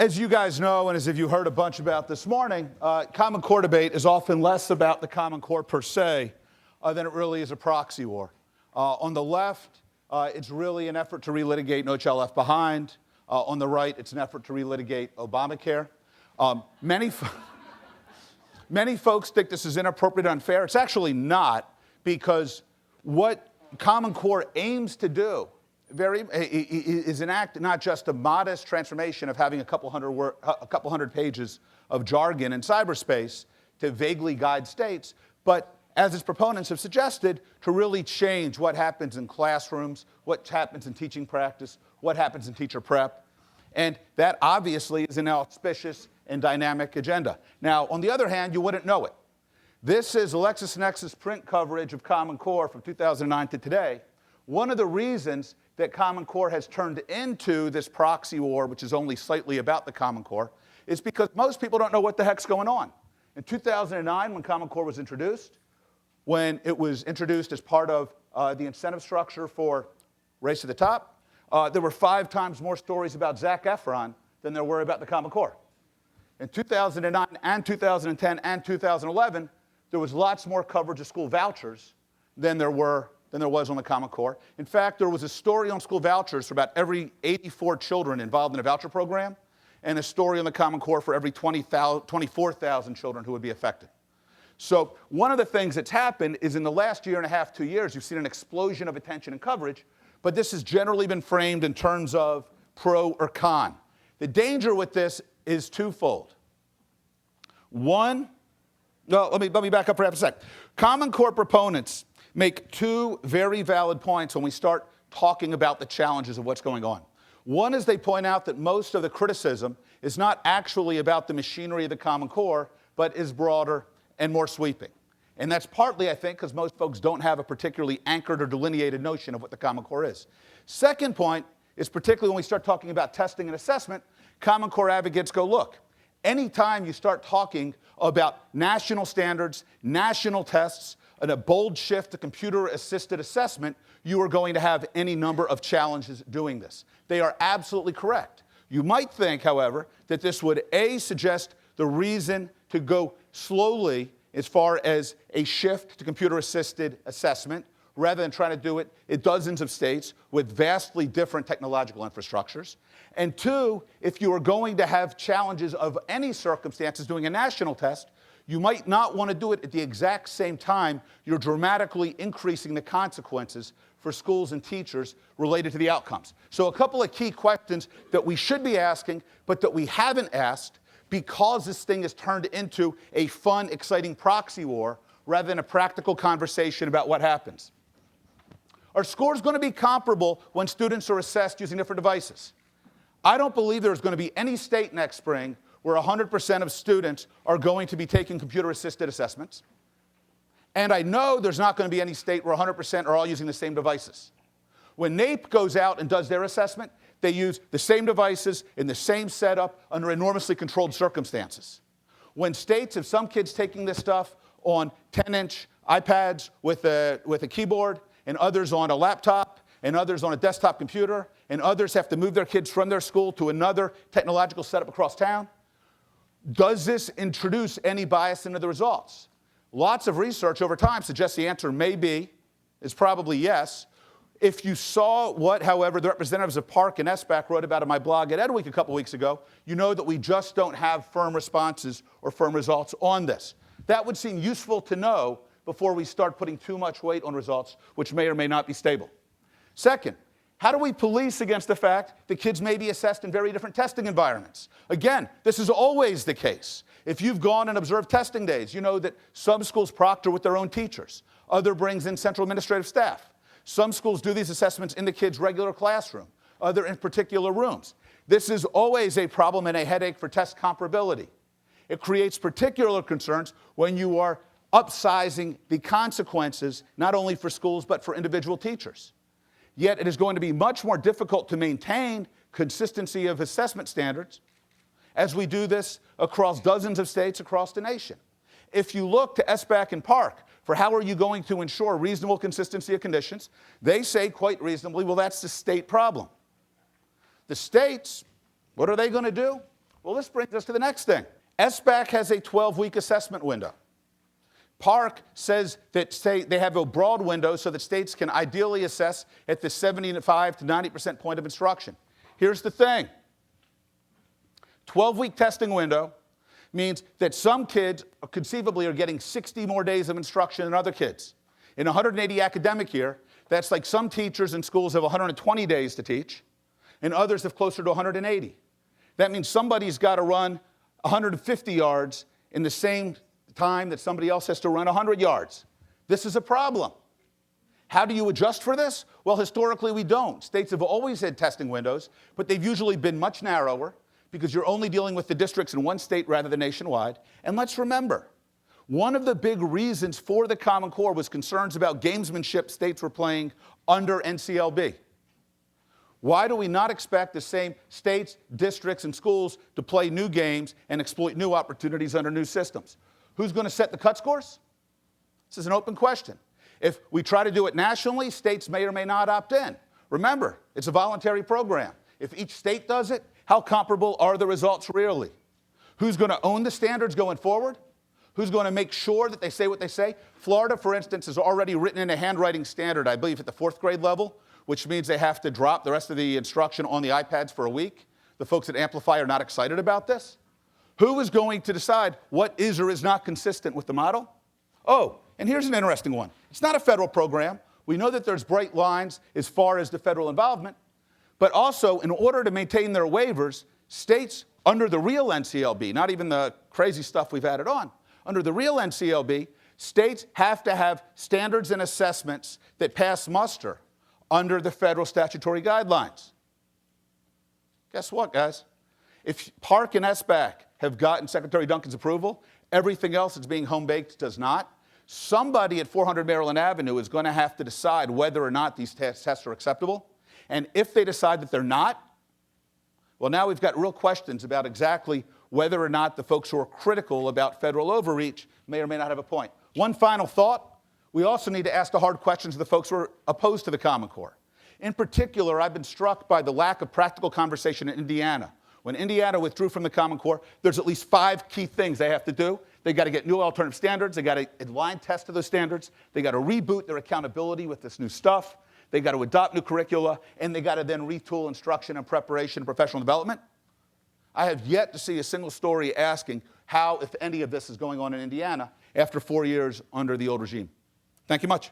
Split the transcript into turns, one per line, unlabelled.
As you guys know, and as if you heard a bunch about this morning, Common Core debate is often less about the Common Core per se than it really is a proxy war. On the left, it's really an effort to relitigate No Child Left Behind. On the right, it's an effort to relitigate Obamacare. Many folks think this is inappropriate and unfair. It's actually not, because what Common Core aims to do is enact not just a modest transformation of having a couple hundred pages of jargon in cyberspace to vaguely guide states, but as its proponents have suggested, to really change what happens in classrooms, what happens in teaching practice, what happens in teacher prep. And that obviously is an auspicious and dynamic agenda. Now, on the other hand, you wouldn't know it. This is LexisNexis print coverage of Common Core from 2009 to today. One of the reasons that Common Core has turned into this proxy war, which is only slightly about the Common Core, is because most people don't know what the heck's going on. In 2009, when Common Core was introduced, when it was introduced as part of the incentive structure for Race to the Top, there were 5 times more stories about Zac Efron than there were about the Common Core. In 2009 and 2010 and 2011, there was lots more coverage of school vouchers than there was on the Common Core. In fact, there was a story on school vouchers for about every 84 children involved in a voucher program, and a story on the Common Core for every 24,000 children who would be affected. So one of the things that's happened is in the last year and a half, 2 years, you've seen an explosion of attention and coverage, but this has generally been framed in terms of pro or con. The danger with this is twofold. One, no, let me back up for half a sec. Common Core proponents make 2 very valid points when we start talking about the challenges of what's going on. One is they point out that most of the criticism is not actually about the machinery of the Common Core, but is broader and more sweeping. And that's partly, I think, because most folks don't have a particularly anchored or delineated notion of what the Common Core is. Second point is particularly when we start talking about testing and assessment, Common Core advocates go, look, anytime you start talking about national standards, national tests, and a bold shift to computer-assisted assessment, you are going to have any number of challenges doing this. They are absolutely correct. You might think, however, that this would, A, suggest the reason to go slowly as far as a shift to computer-assisted assessment, rather than trying to do it in dozens of states with vastly different technological infrastructures. And 2, if you are going to have challenges of any circumstances doing a national test, you might not want to do it at the exact same time you're dramatically increasing the consequences for schools and teachers related to the outcomes. So a couple of key questions that we should be asking, but that we haven't asked, because this thing has turned into a fun, exciting proxy war rather than a practical conversation about what happens. Are scores going to be comparable when students are assessed using different devices? I don't believe there's going to be any state next spring where 100% of students are going to be taking computer-assisted assessments. And I know there's not going to be any state where 100% are all using the same devices. When NAEP goes out and does their assessment, they use the same devices in the same setup under enormously controlled circumstances. When states have some kids taking this stuff on 10-inch iPads with a keyboard, and others on a laptop, and others on a desktop computer, and others have to move their kids from their school to another technological setup across town, does this introduce any bias into the results? Lots of research over time suggests the answer is probably yes. If you saw what, however, the representatives of Park and SBAC wrote about in my blog at EdWeek a couple weeks ago, you know that we just don't have firm responses or firm results on this. That would seem useful to know before we start putting too much weight on results, which may or may not be stable. Second, how do we police against the fact that kids may be assessed in very different testing environments? Again, this is always the case. If you've gone and observed testing days, you know that some schools proctor with their own teachers. Other brings in central administrative staff. Some schools do these assessments in the kids' regular classroom, other in particular rooms. This is always a problem and a headache for test comparability. It creates particular concerns when you are upsizing the consequences, not only for schools, but for individual teachers. Yet it is going to be much more difficult to maintain consistency of assessment standards as we do this across dozens of states across the nation. If you look to SBAC and Park for how are you going to ensure reasonable consistency of conditions, they say quite reasonably, well, that's the state problem. The states, what are they going to do? Well, this brings us to the next thing. SBAC has a 12-week assessment window. Park says that they have a broad window so that states can ideally assess at the 75 to 90% point of instruction. Here's the thing. 12-week testing window means that some kids conceivably are getting 60 more days of instruction than other kids. In a 180 academic year, that's like some teachers in schools have 120 days to teach, and others have closer to 180. That means somebody's got to run 150 yards in the same time that somebody else has to run 100 yards. This is a problem. How do you adjust for this? Well, historically, we don't. States have always had testing windows, but they've usually been much narrower because you're only dealing with the districts in one state rather than nationwide. And let's remember, one of the big reasons for the Common Core was concerns about gamesmanship states were playing under NCLB. Why do we not expect the same states, districts, and schools to play new games and exploit new opportunities under new systems? Who's going to set the cut scores? This is an open question. If we try to do it nationally, states may or may not opt in. Remember, it's a voluntary program. If each state does it, how comparable are the results really? Who's going to own the standards going forward? Who's going to make sure that they say what they say? Florida, for instance, has already written in a handwriting standard, I believe, at the 4th grade level, which means they have to drop the rest of the instruction on the iPads for a week. The folks at Amplify are not excited about this. Who is going to decide what is or is not consistent with the model? Oh, and here's an interesting one. It's not a federal program. We know that there's bright lines as far as the federal involvement, but also in order to maintain their waivers, states under the real NCLB, not even the crazy stuff we've added on, under the real NCLB, states have to have standards and assessments that pass muster under the federal statutory guidelines. Guess what, guys? If Park and SBAC have gotten Secretary Duncan's approval, everything else that's being home-baked does not. Somebody at 400 Maryland Avenue is going to have to decide whether or not these tests are acceptable. And if they decide that they're not, well, now we've got real questions about exactly whether or not the folks who are critical about federal overreach may or may not have a point. One final thought, we also need to ask the hard questions of the folks who are opposed to the Common Core. In particular, I've been struck by the lack of practical conversation in Indiana. When Indiana withdrew from the Common Core, there's at least 5 key things they have to do. They got to get new alternative standards. They got to align test to those standards. They got to reboot their accountability with this new stuff. They got to adopt new curricula, and they got to then retool instruction and preparation and professional development. I have yet to see a single story asking how, if any of this is going on in Indiana after 4 years under the old regime. Thank you much.